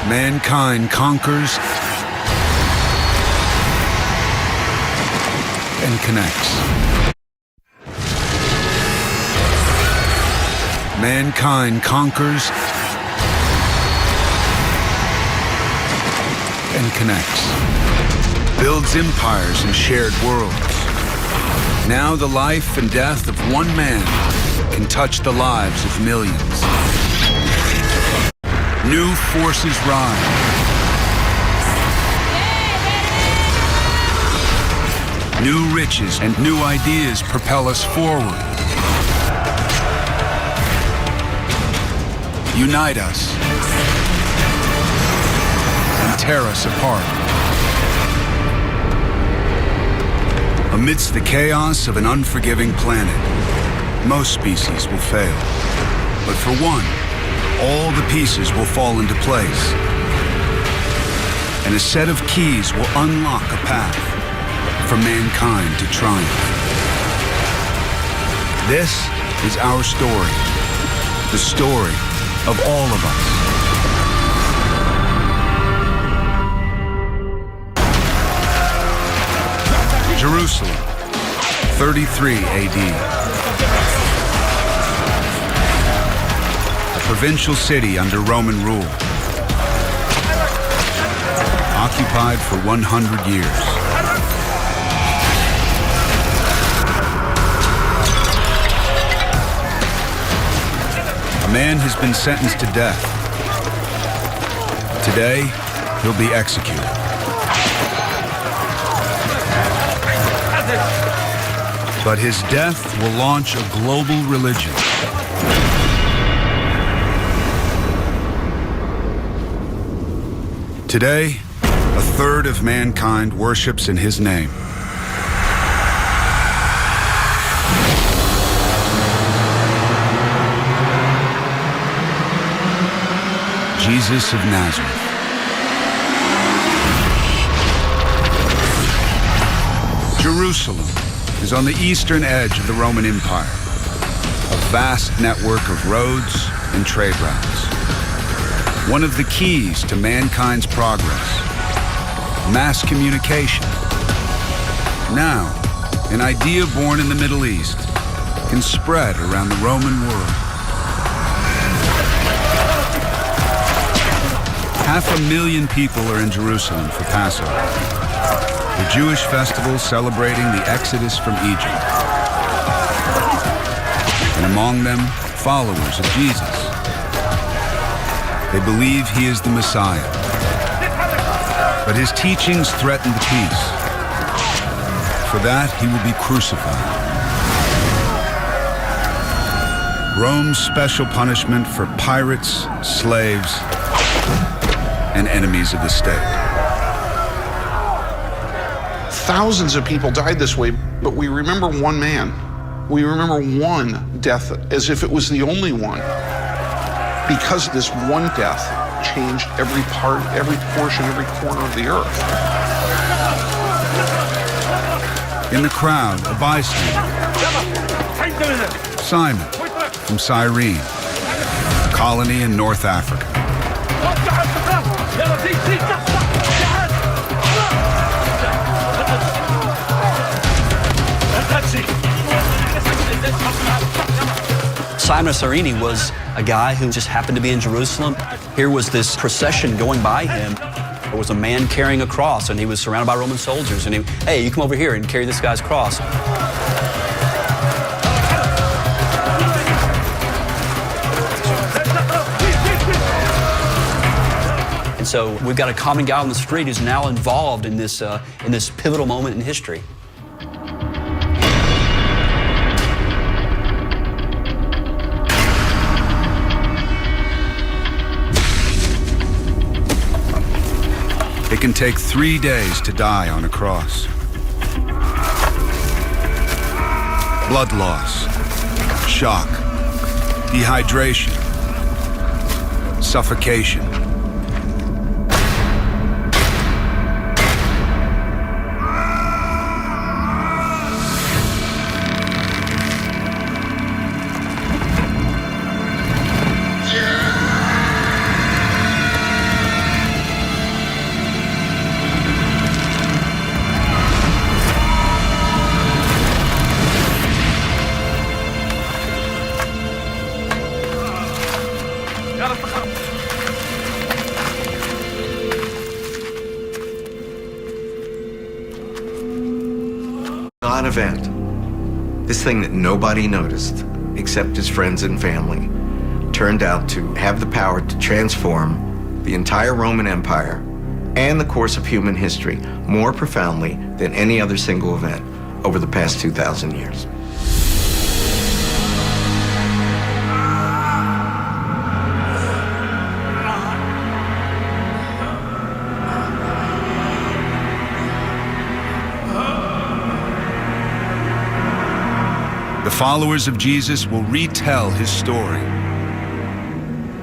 Mankind conquers and connects. Mankind conquers and connects. Builds empires and shared worlds. Now the life and death of one man can touch the lives of millions. New forces rise. New riches and new ideas propel us forward. Unite us and tear us apart. Amidst the chaos of an unforgiving planet, most species will fail. But for one, all the pieces will fall into place. And a set of keys will unlock a path for mankind to triumph. This is our story, the story of all of us. Jerusalem, 33 AD. A provincial city under Roman rule. Occupied for 100 years. A man has been sentenced to death. Today, he'll be executed. But his death will launch a global religion. Today, a third of mankind worships in his name. Jesus of Nazareth. Jerusalem is on the eastern edge of the Roman Empire, a vast network of roads and trade routes. One of the keys to mankind's progress, mass communication. Now, an idea born in the Middle East can spread around the Roman world. 500,000 people are in Jerusalem for Passover, the Jewish festival celebrating the Exodus from Egypt. And among them, followers of Jesus. They believe he is the Messiah. But his teachings threaten the peace. For that, he will be crucified. Rome's special punishment for pirates, slaves, and enemies of the state. Thousands of people died this way, but we remember one man. We remember one death as if it was the only one. Because this one death changed every part, every portion, every corner of the earth. In the crowd, a bystander. Simon from Cyrene, a colony in North Africa. Simon of Cyrene was a guy who just happened to be in Jerusalem. Here was this procession going by him. There was a man carrying a cross, and he was surrounded by Roman soldiers. And hey, you come over here and carry this guy's cross. And so we've got a common guy on the street who's now involved in this pivotal moment in history. It can take 3 days to die on a cross. Blood loss, shock, dehydration, suffocation. non-event, this thing that nobody noticed except his friends and family, turned out to have the power to transform the entire Roman Empire and the course of human history more profoundly than any other single event over the past 2,000 years. The followers of Jesus will retell his story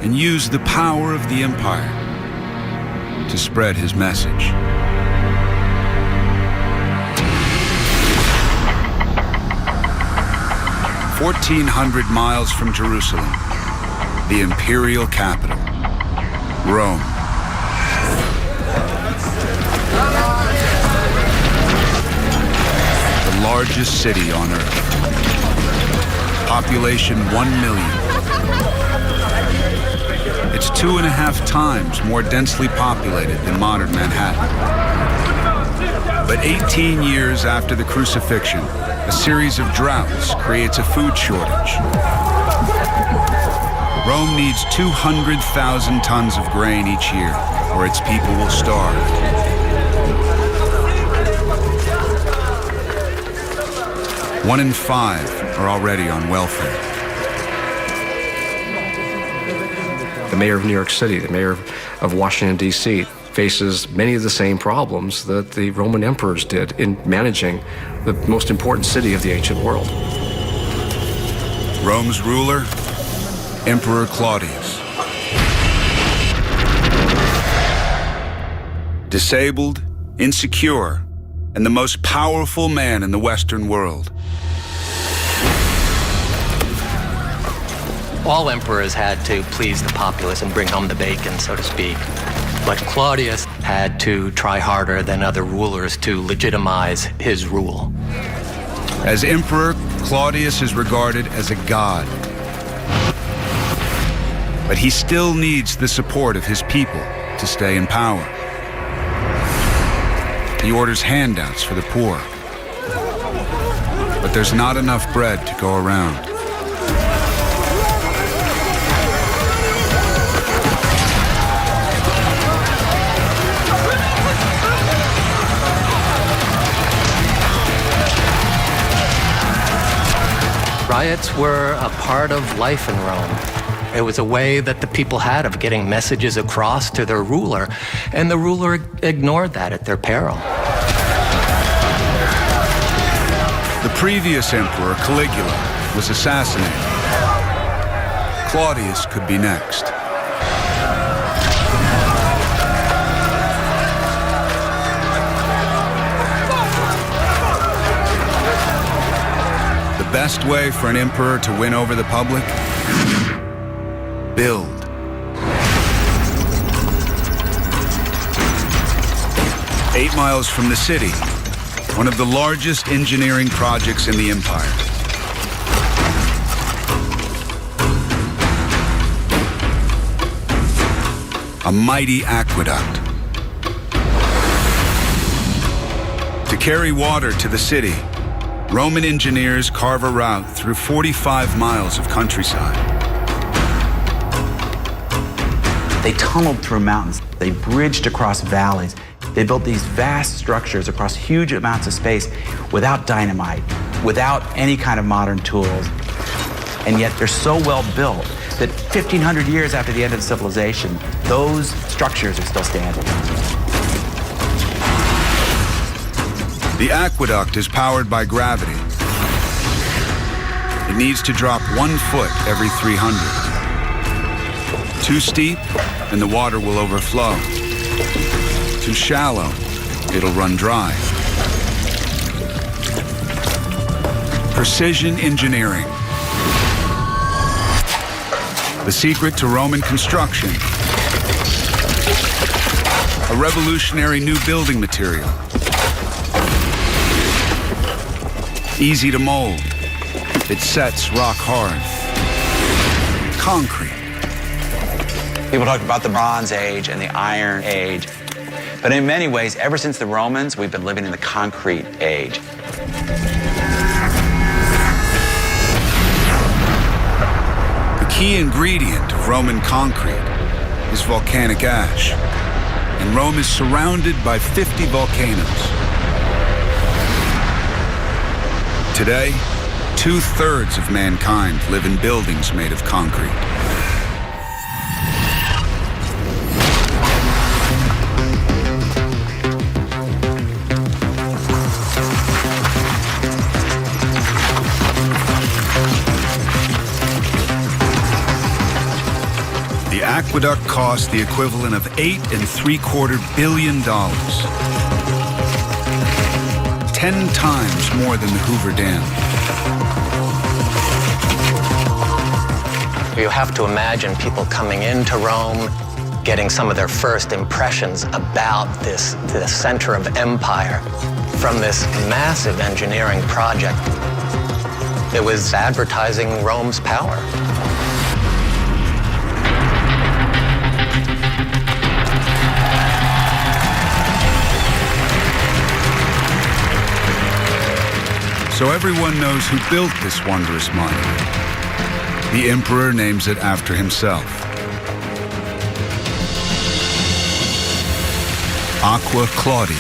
and use the power of the empire to spread his message. "1,400 miles from Jerusalem, the imperial capital, Rome. The largest city on earth. Population 1 million. It's 2.5 times more densely populated than modern Manhattan. But 18 years after the crucifixion, a series of droughts creates a food shortage. Rome needs 200,000 tons of grain each year, or its people will starve. One in 5 are already on welfare. The mayor of New York City, the mayor of Washington, D.C., faces many of the same problems that the Roman emperors did in managing the most important city of the ancient world. Rome's ruler, Emperor Claudius. Disabled, insecure, and the most powerful man in the Western world. All emperors had to please the populace and bring home the bacon, so to speak. But Claudius had to try harder than other rulers to legitimize his rule. As emperor, Claudius is regarded as a god. But he still needs the support of his people to stay in power. He orders handouts for the poor. But there's not enough bread to go around. Riots were a part of life in Rome. It was a way that the people had of getting messages across to their ruler, and the ruler ignored that at their peril. The previous emperor, Caligula, was assassinated. Claudius could be next. The best way for an emperor to win over the public? Build. Eight miles from the city, one of the largest engineering projects in the empire. A mighty aqueduct. To carry water to the city, Roman engineers carve a route through 45 miles of countryside. They tunneled through mountains. They bridged across valleys. They built these vast structures across huge amounts of space without dynamite, without any kind of modern tools. And yet they're so well built that 1,500 years after the end of civilization, those structures are still standing. The aqueduct is powered by gravity. It needs to drop 1 foot every 300. Too steep, and the water will overflow. Too shallow, it'll run dry. Precision engineering. The secret to Roman construction. A revolutionary new building material. Easy to mold. It sets rock hard. Concrete. People talk about the Bronze Age and the Iron Age. But in many ways, ever since the Romans, we've been living in the concrete age. key ingredient of Roman concrete is volcanic ash, and Rome is surrounded by 50 volcanoes. Today, 2/3 of mankind live in buildings made of concrete. The aqueduct cost the equivalent of $8.75 billion. 10 times more than the Hoover Dam. You have to imagine people coming into Rome, getting some of their first impressions about this center of empire from this massive engineering project. It was advertising Rome's power. So everyone knows who built this wondrous monument. The emperor names it after himself. Aqua Claudia,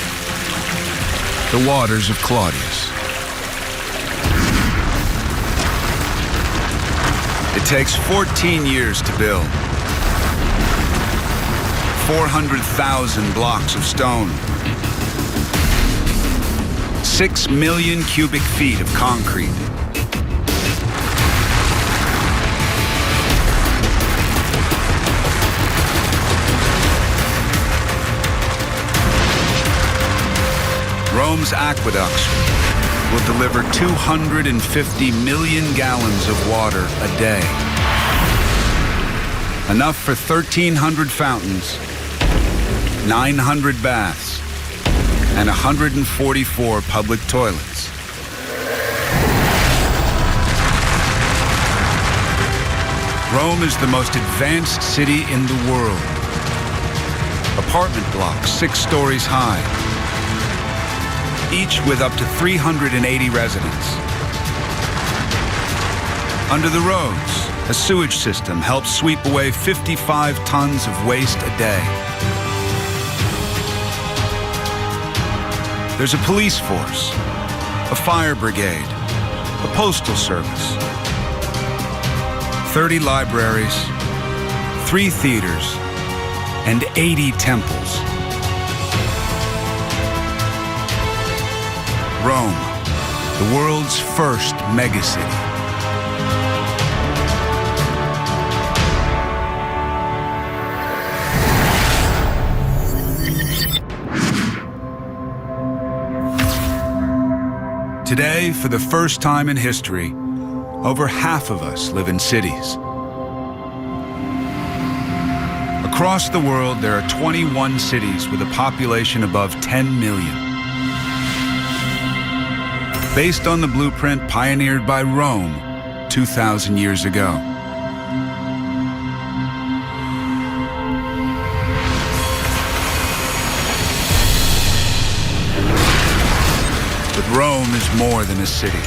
the waters of Claudius. It takes 14 years to build. 400,000 blocks of stone. 6 million cubic feet of concrete. Rome's aqueducts will deliver 250 million gallons of water a day. Enough for 1,300 fountains, 900 baths, and 144 public toilets. Rome is the most advanced city in the world. Apartment blocks 6 stories high, each with up to 380 residents. Under the roads, a sewage system helps sweep away 55 tons of waste a day. There's a police force, a fire brigade, a postal service, 30 libraries, 3 theaters, and 80 temples. Rome, the world's first megacity. Today, for the first time in history, over half of us live in cities. Across the world, there are 21 cities with a population above 10 million. Based on the blueprint pioneered by Rome 2,000 years ago. But Rome is more than a city.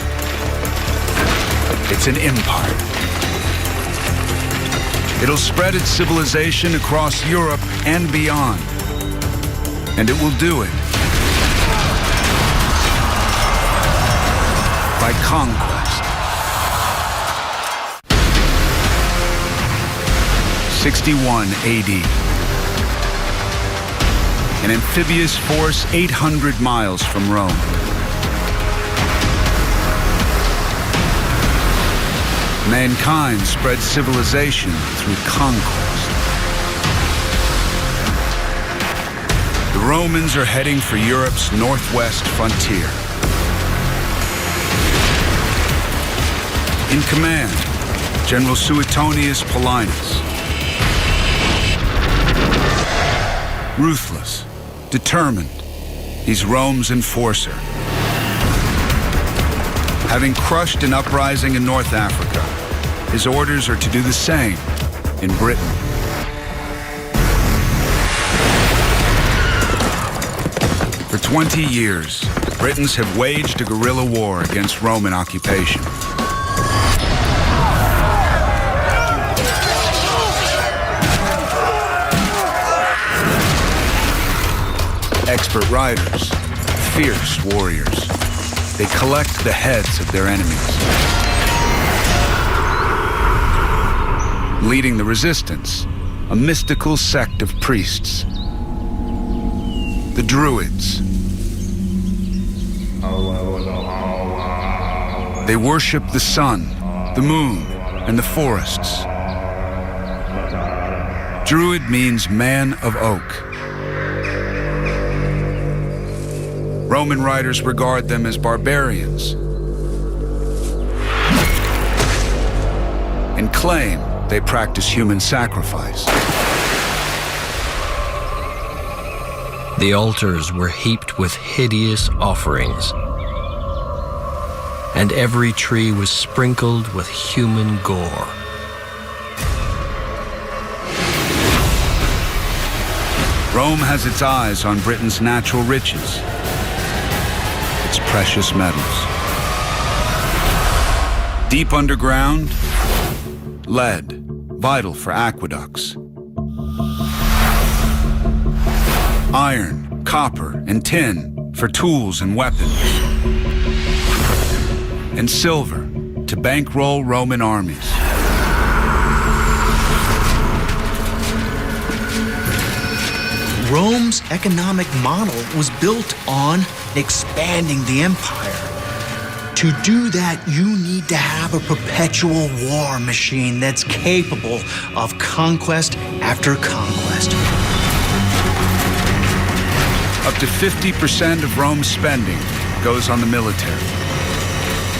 It's an empire. It'll spread its civilization across Europe and beyond. And it will do it by conquest. 61 AD. An amphibious force 800 miles from Rome. Mankind spread civilization through conquest. The Romans are heading for Europe's northwest frontier. In command, General Suetonius Paulinus. Ruthless, determined, he's Rome's enforcer. Having crushed an uprising in North Africa, his orders are to do the same in Britain. For 20 years, Britons have waged a guerrilla war against Roman occupation. Expert riders, fierce warriors. They collect the heads of their enemies. Leading the resistance, a mystical sect of priests, the Druids. They worship the sun, the moon, and the forests. Druid means man of oak. Roman writers regard them as barbarians and claim they practice human sacrifice. The altars were heaped with hideous offerings, and every tree was sprinkled with human gore. Rome has its eyes on Britain's natural riches, its precious metals. Deep underground, lead, vital for aqueducts. Iron, copper, and tin for tools and weapons. And silver to bankroll Roman armies. Rome's economic model was built on expanding the empire. To do that, you need to have a perpetual war machine that's capable of conquest after conquest. Up to 50% of Rome's spending goes on the military.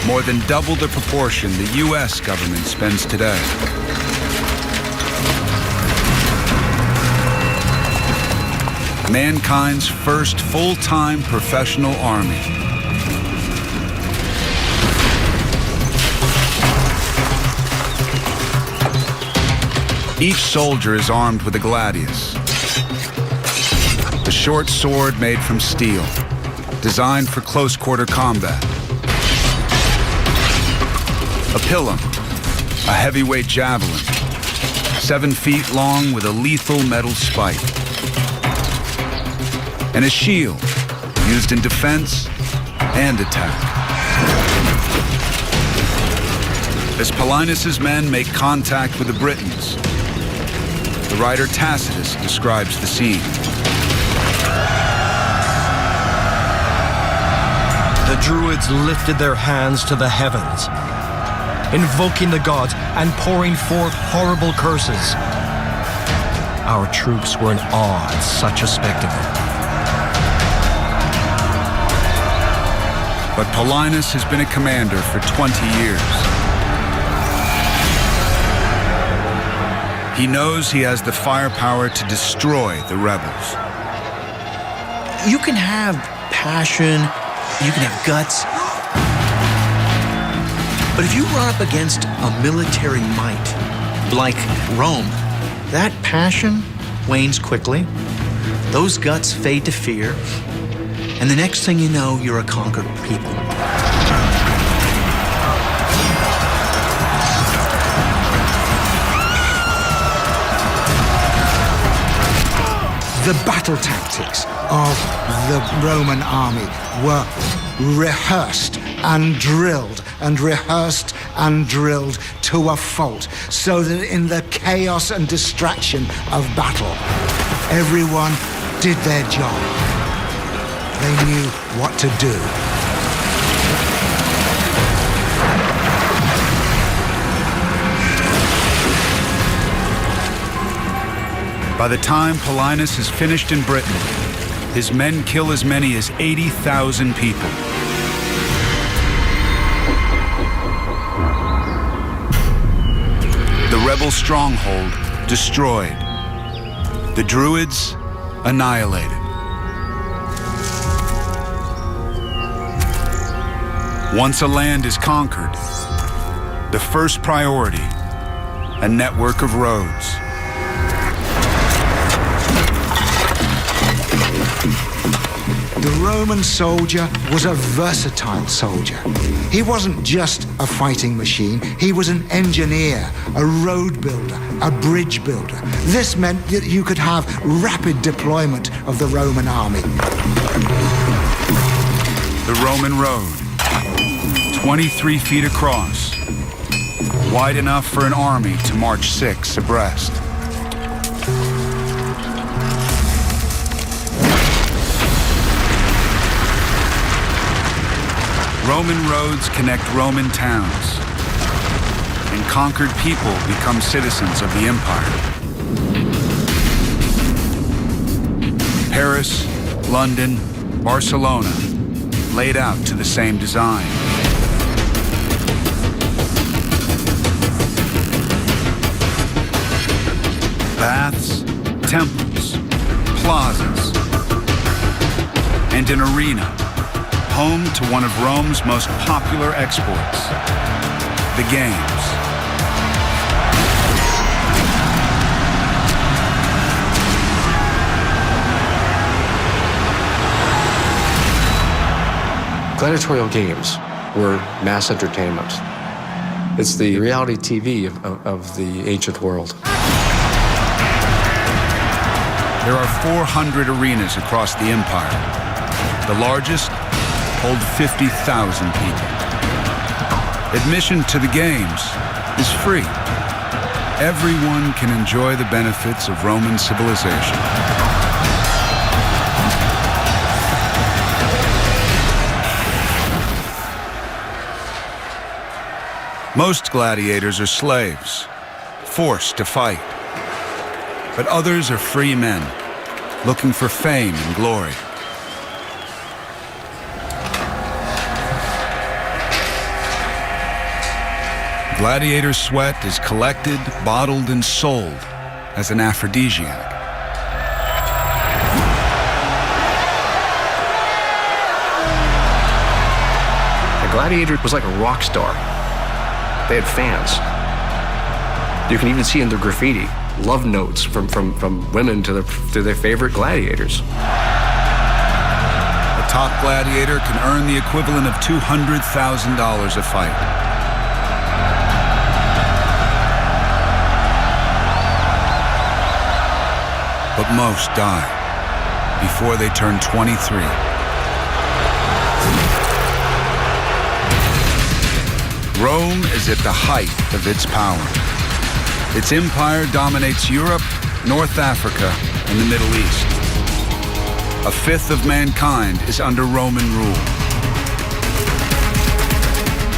More than double the proportion the U.S. government spends today. Mankind's first full-time professional army. Each soldier is armed with a gladius, a short sword made from steel, designed for close-quarter combat. A pilum, a heavyweight javelin, 7 feet long with a lethal metal spike. And a shield, used in defense and attack. As Paulinus's men make contact with the Britons, the writer Tacitus describes the scene. The Druids lifted their hands to the heavens, invoking the gods and pouring forth horrible curses. Our troops were in awe at such a spectacle. But Paulinus has been a commander for 20 years. He knows he has the firepower to destroy the rebels. You can have passion, you can have guts, but if you run up against a military might, like Rome, that passion wanes quickly, those guts fade to fear, and the next thing you know, you're a conquered people. The battle tactics of the Roman army were rehearsed and drilled and rehearsed and drilled to a fault, so that in the chaos and distraction of battle, everyone did their job. They knew what to do. By the time Paulinus is finished in Britain, his men kill as many as 80,000 people. The rebel stronghold destroyed. The Druids annihilated. Once a land is conquered, the first priority, a network of roads. The Roman soldier was a versatile soldier. He wasn't just a fighting machine, he was an engineer, a road builder, a bridge builder. This meant that you could have rapid deployment of the Roman army. The Roman road, 23 feet across, wide enough for an army to march 6 abreast. Roman roads connect Roman towns, and conquered people become citizens of the empire. Paris, London, Barcelona, laid out to the same design. Baths, temples, plazas, and an arena, home to one of Rome's most popular exports, the games. Gladiatorial games were mass entertainment. It's the reality TV of the ancient world. There are 400 arenas across the empire. The largest hold 50,000 people. Admission to the games is free. Everyone can enjoy the benefits of Roman civilization. Most gladiators are slaves, forced to fight. But others are free men, looking for fame and glory. Gladiator sweat is collected, bottled, and sold as an aphrodisiac. A gladiator was like a rock star. They had fans. You can even see in their graffiti love notes from women to their favorite gladiators. A top gladiator can earn the equivalent of $200,000 a fight. But most die before they turn 23. Rome is at the height of its power. Its empire dominates Europe, North Africa, and the Middle East. A fifth of mankind is under Roman rule.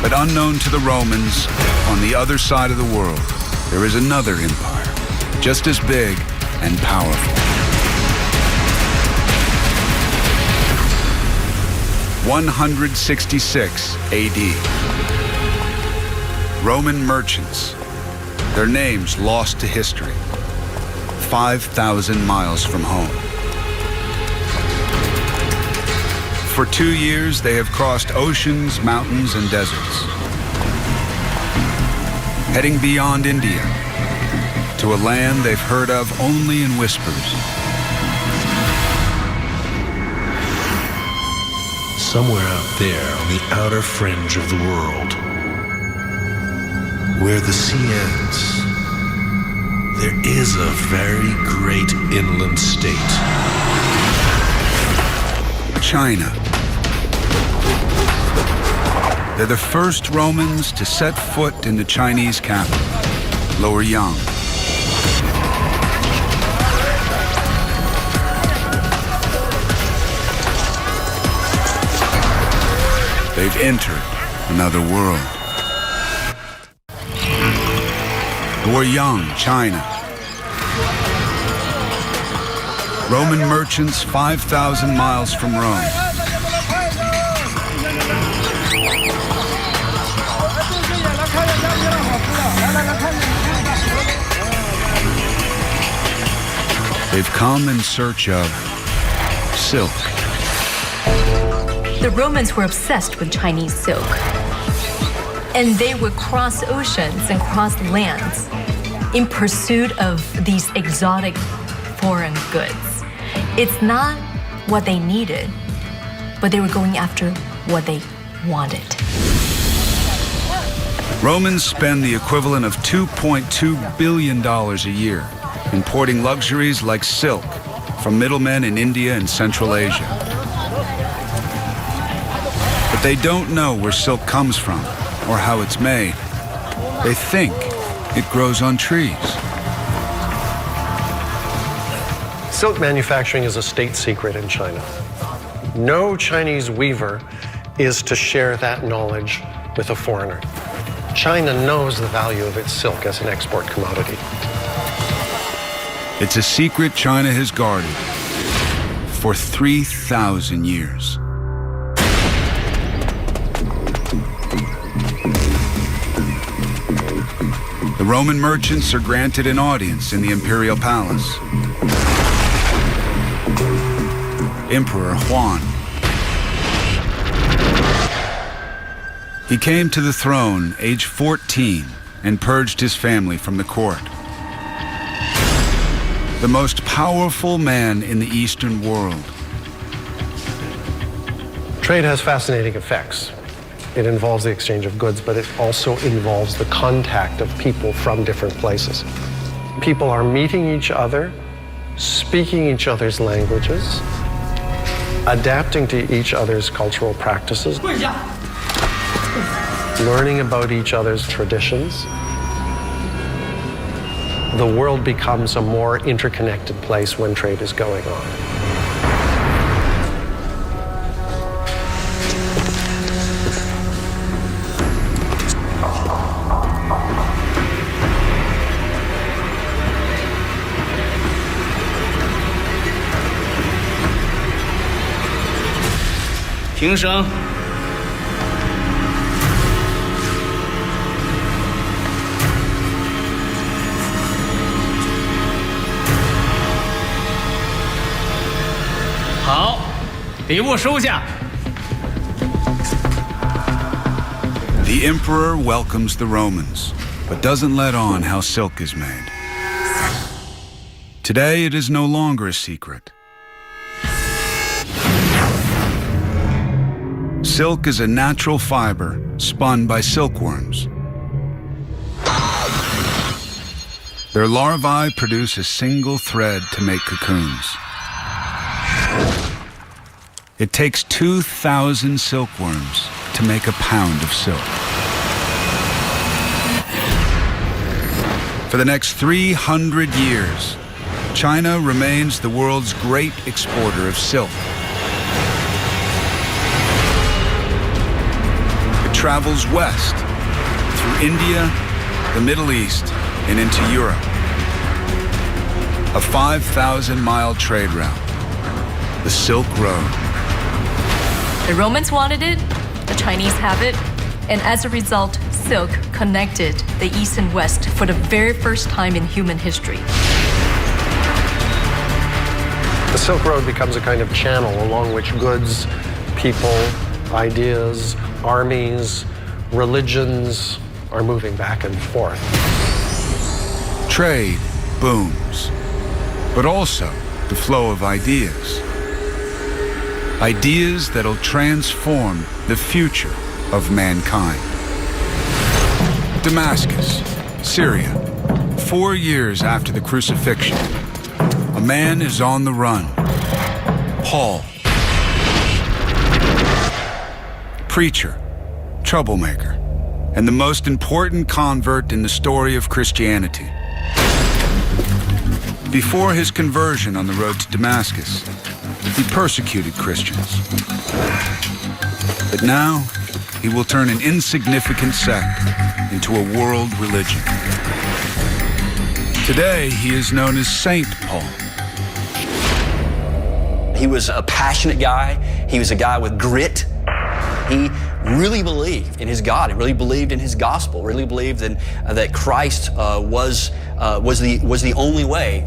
But unknown to the Romans, on the other side of the world, there is another empire, just as big and powerful. 166 AD. Roman merchants, their names lost to history, 5,000 miles from home. For 2 years, they have crossed oceans, mountains, and deserts, heading beyond India to a land they've heard of only in whispers. Somewhere out there on the outer fringe of the world, where the sea ends, there is a very great inland state. China. They're the first Romans to set foot in the Chinese capital, Luoyang. They've entered another world. Luoyang, China. Roman merchants 5,000 miles from Rome. They've come in search of silk. The Romans were obsessed with Chinese silk. And they would cross oceans and cross lands in pursuit of these exotic foreign goods. It's not what they needed, but they were going after what they wanted. Romans spend the equivalent of $2.2 billion a year importing luxuries like silk from middlemen in India and Central Asia. But they don't know where silk comes from or how it's made. They think it grows on trees. Silk manufacturing is a state secret in China. No Chinese weaver is to share that knowledge with a foreigner. China knows the value of its silk as an export commodity. It's a secret China has guarded for 3,000 years. The Roman merchants are granted an audience in the imperial palace. Emperor Huan. He came to the throne age 14 and purged his family from the court. The most powerful man in the Eastern world. Trade has fascinating effects. It involves the exchange of goods, but it also involves the contact of people from different places. People are meeting each other, speaking each other's languages, adapting to each other's cultural practices, learning about each other's traditions. The world becomes a more interconnected place when trade is going on. The emperor welcomes the Romans, but doesn't let on how silk is made. Today, it is no longer a secret. Silk is a natural fiber spun by silkworms. Their larvae produce a single thread to make cocoons. It takes 2,000 silkworms to make a pound of silk. For the next 300 years, China remains the world's great exporter of silk. It travels west through India, the Middle East, and into Europe. A 5,000-mile trade route, the Silk Road. The Romans wanted it, the Chinese have it, and as a result, silk connected the East and West for the very first time in human history. The Silk Road becomes a kind of channel along which goods, people, ideas, armies, religions are moving back and forth. Trade booms, but also the flow of ideas. Ideas that'll transform the future of mankind. Damascus, Syria, 4 years after the crucifixion, a man is on the run. Paul. Preacher, troublemaker, and the most important convert in the story of Christianity. Before his conversion on the road to Damascus, he persecuted Christians. But now, he will turn an insignificant sect into a world religion. Today, he is known as Saint Paul. He was a passionate guy. He was a guy with grit. He really believed in his God. He really believed in his gospel. Really believed in that Christ was the only way.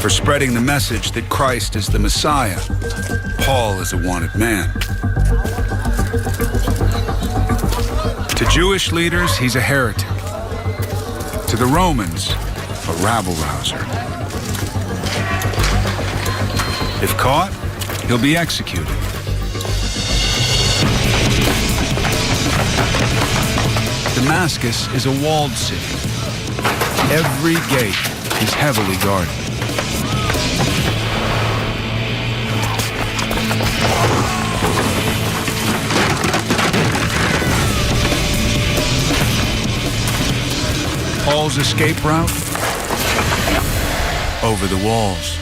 For spreading the message that Christ is the Messiah, Paul is a wanted man. To Jewish leaders, he's a heretic. To the Romans, a rabble-rouser. If caught, he'll be executed. Damascus is a walled city. Every gate is heavily guarded. Paul's escape route? Over the walls.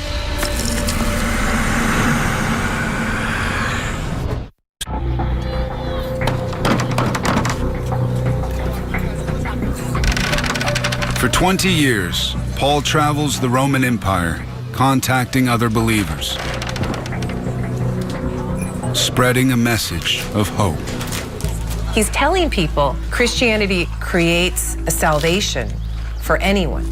For 20 years, Paul travels the Roman Empire, contacting other believers, spreading a message of hope. He's telling people Christianity creates a salvation for anyone.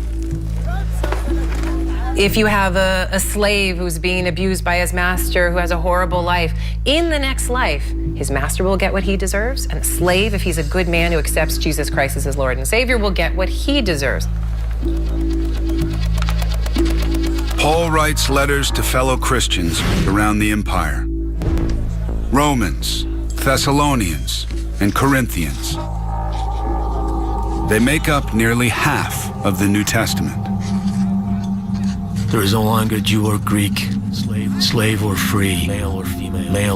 If you have a slave who's being abused by his master, who has a horrible life, in the next life, his master will get what he deserves, and a slave, if he's a good man who accepts Jesus Christ as his Lord and Savior, will get what he deserves. Paul writes letters to fellow Christians around the empire. Romans, Thessalonians, and Corinthians. They make up nearly half of the New Testament. There is no longer Jew or Greek, slave or free, male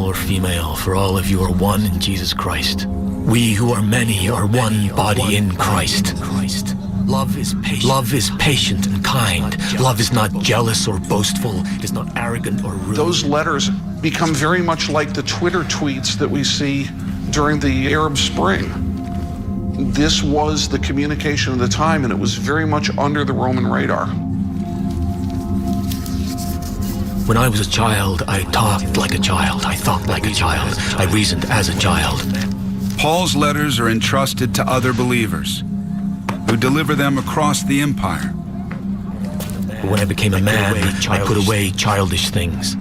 or female, for all of you are one in Jesus Christ. We who are many are one body in Christ. Love is patient and kind. Love is not jealous or boastful. It is not arrogant or rude. Those letters become very much like the Twitter tweets that we see during the Arab Spring. This was the communication of the time, and it was very much under the Roman radar. When I was a child, I talked like a child. I thought like a child. I reasoned as a child. Paul's letters are entrusted to other believers who deliver them across the empire. But when I became a man, I put away childish things.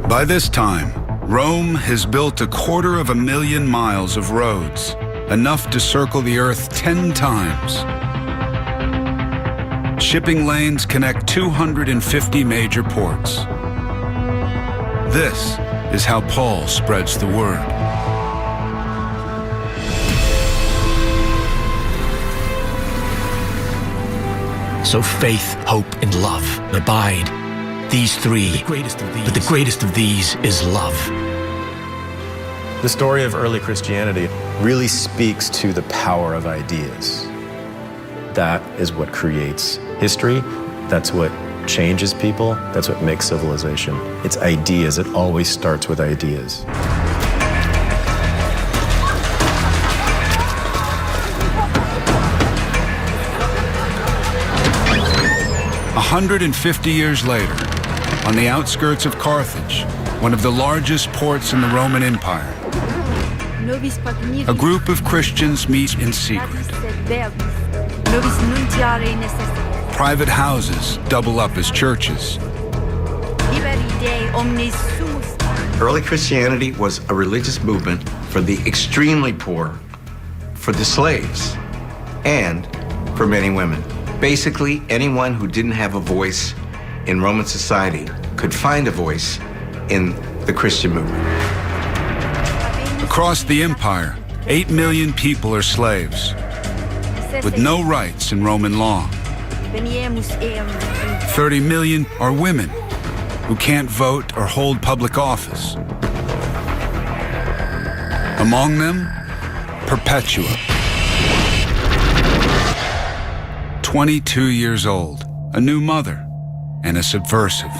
By this time, Rome has built 250,000 miles of roads, enough to circle the earth 10 times. Shipping lanes connect 250 major ports. This is how Paul spreads the word. So faith, hope, and love abide. These three, but the greatest of these is love. The story of early Christianity really speaks to the power of ideas. That is what creates history. That's what changes people. That's what makes civilization. It's ideas. It always starts with ideas. 150 years later, on the outskirts of Carthage, one of the largest ports in the Roman Empire, a group of Christians meet in secret. Private houses double up as churches. Early Christianity was a religious movement for the extremely poor, for the slaves, and for many women. Basically, anyone who didn't have a voice in Roman society could find a voice in the Christian movement. Across the empire, 8 million people are slaves, with no rights in Roman law. 30 million are women who can't vote or hold public office. Among them, Perpetua, 22 years old, a new mother, and a subversive.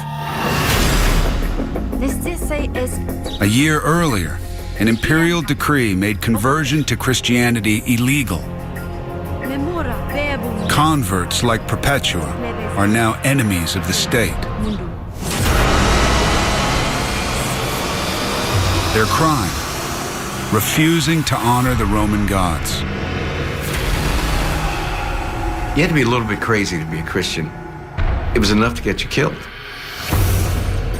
A year earlier, an imperial decree made conversion to Christianity illegal. Converts like Perpetua are now enemies of the state. Their crime, refusing to honor the Roman gods. You had to be a little bit crazy to be a Christian. It was enough to get you killed.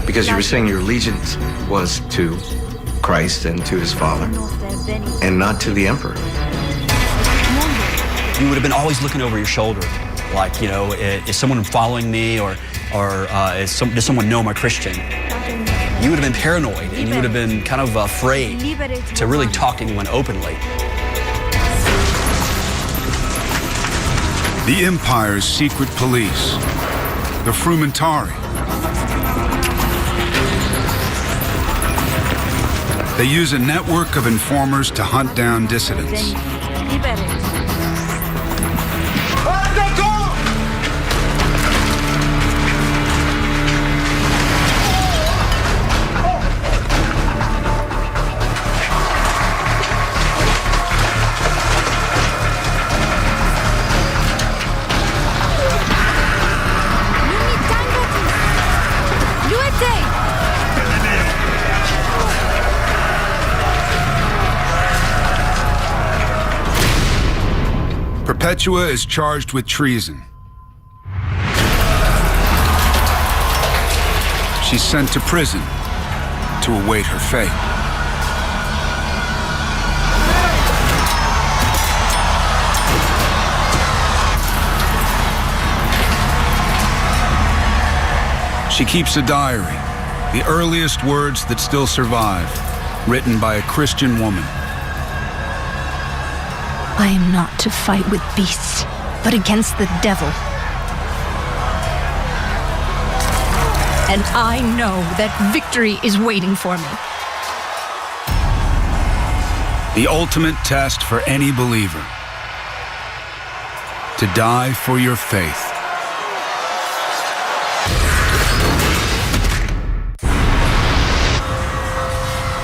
Because you were saying your allegiance was to Christ and to his Father, and not to the emperor. You would have been always looking over your shoulder, like, you know, is someone following me, or does someone know I'm a Christian? you would have been paranoid and you would have been kind of afraid to really talk to anyone openly. The Empire's secret police, the Frumentarii. They use a network of informers to hunt down dissidents. Perpetua is charged with treason. She's sent to prison to await her fate. She keeps a diary, the earliest words that still survive, written by a Christian woman. I am not to fight with beasts, but against the devil. And I know that victory is waiting for me. The ultimate test for any believer: to die for your faith.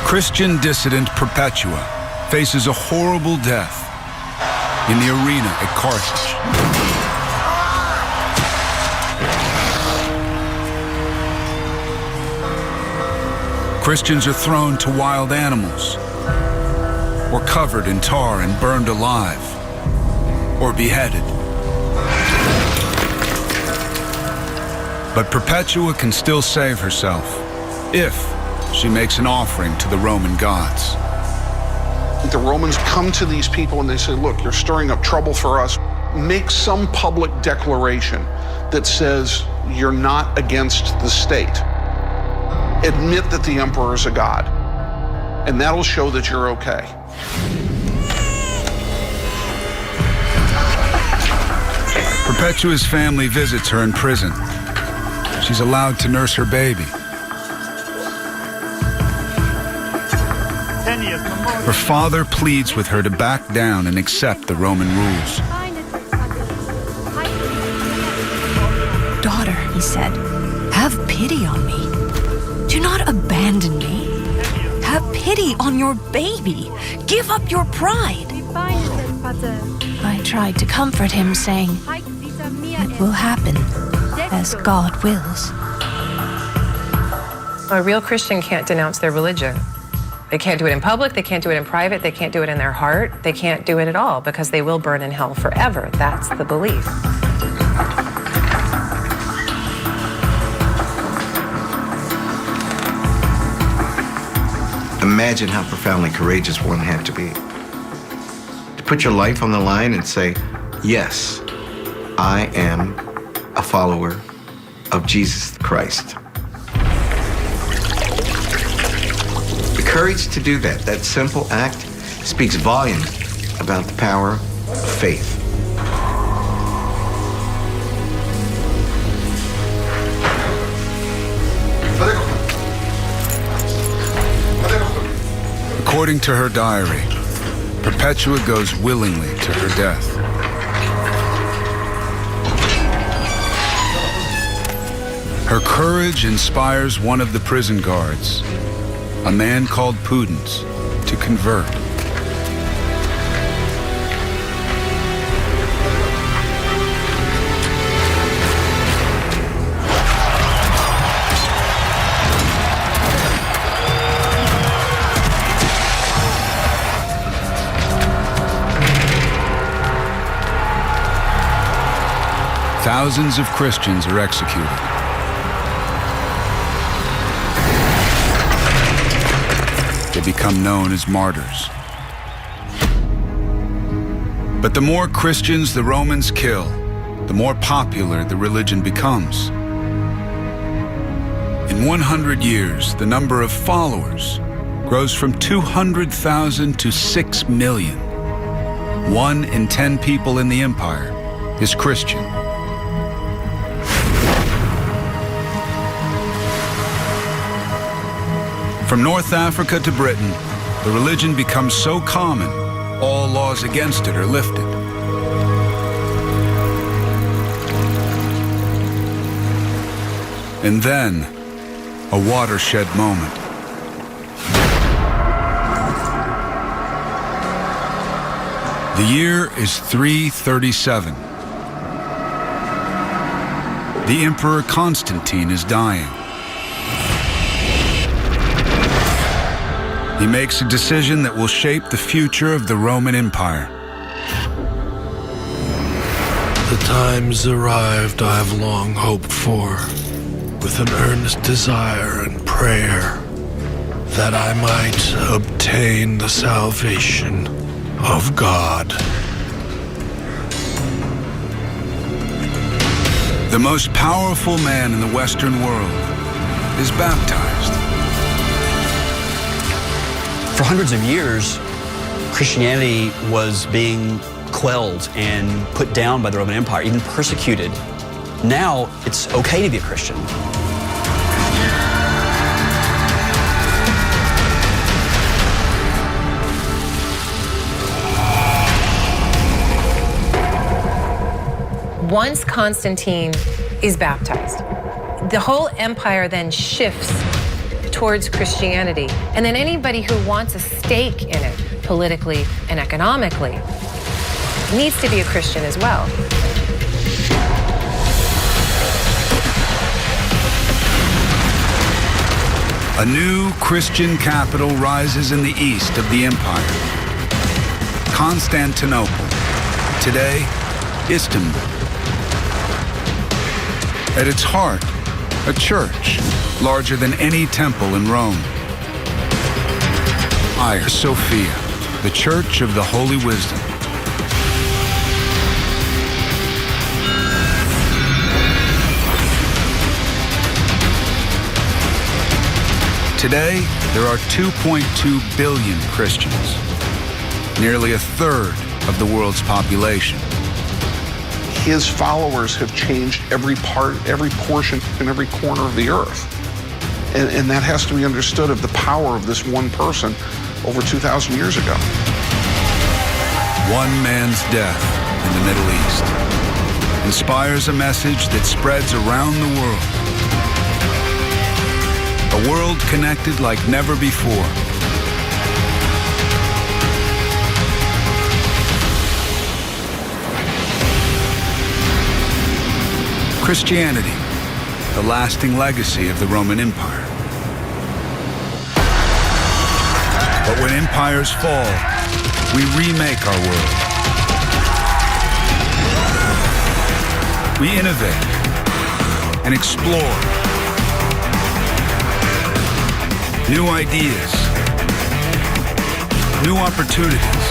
Christian dissident Perpetua faces a horrible death in the arena at Carthage. Christians are thrown to wild animals, or covered in tar and burned alive, or beheaded. But Perpetua can still save herself if she makes an offering to the Roman gods. The Romans come to these people and they say, look, you're stirring up trouble for us. Make some public declaration that says you're not against the state. Admit that the emperor is a god, and that'll show that you're okay. Perpetua's family visits her in prison. She's allowed to nurse her baby. Her father pleads with her to back down and accept the Roman rules. Daughter, he said, have pity on me. Do not abandon me. Have pity on your baby. Give up your pride. I tried to comfort him, saying, it will happen as God wills. A real Christian can't denounce their religion. They can't do it in public, they can't do it in private, they can't do it in their heart, they can't do it at all because they will burn in hell forever. That's the belief. Imagine how profoundly courageous one had to be. To put your life on the line and say, yes, I am a follower of Jesus Christ. The courage to do that, that simple act, speaks volumes about the power of faith. According to her diary, Perpetua goes willingly to her death. Her courage inspires one of the prison guards, a man called Pudens, to convert. Thousands of Christians are executed. They become known as martyrs. But the more Christians the Romans kill, the more popular the religion becomes. In 100 years, the number of followers grows from 200,000 to 6 million. 1 in 10 people in the empire is Christian. From North Africa to Britain, the religion becomes so common, all laws against it are lifted. And then, a watershed moment. The year is 337. The Emperor Constantine is dying. He makes a decision that will shape the future of the Roman Empire. The time's arrived I've long hoped for, with an earnest desire and prayer that I might obtain the salvation of God. The most powerful man in the Western world is baptized. For hundreds of years, Christianity was being quelled and put down by the Roman Empire, even persecuted. Now it's okay to be a Christian. Once Constantine is baptized, the whole empire then shifts towards Christianity. And then anybody who wants a stake in it, politically and economically, needs to be a Christian as well. A new Christian capital rises in the east of the empire. Constantinople, today Istanbul. At its heart, a church larger than any temple in Rome. Hagia Sophia, the Church of the Holy Wisdom. Today, there are 2.2 billion Christians, nearly a third of the world's population. His followers have changed every part, every portion, and every corner of the earth. And that has to be understood of the power of this one person over 2,000 years ago. One man's death in the Middle East inspires a message that spreads around the world. A world connected like never before. Christianity, the lasting legacy of the Roman Empire. But when empires fall, we remake our world. We innovate and explore new ideas, new opportunities,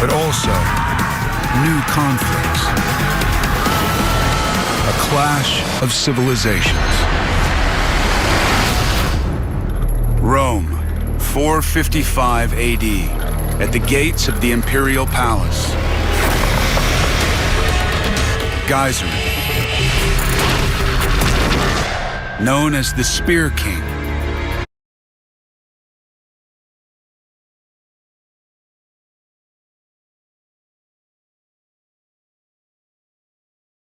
but also new conflicts. A clash of civilizations. Rome, 455 AD, at the gates of the imperial palace. Geyserin, known as the Spear King,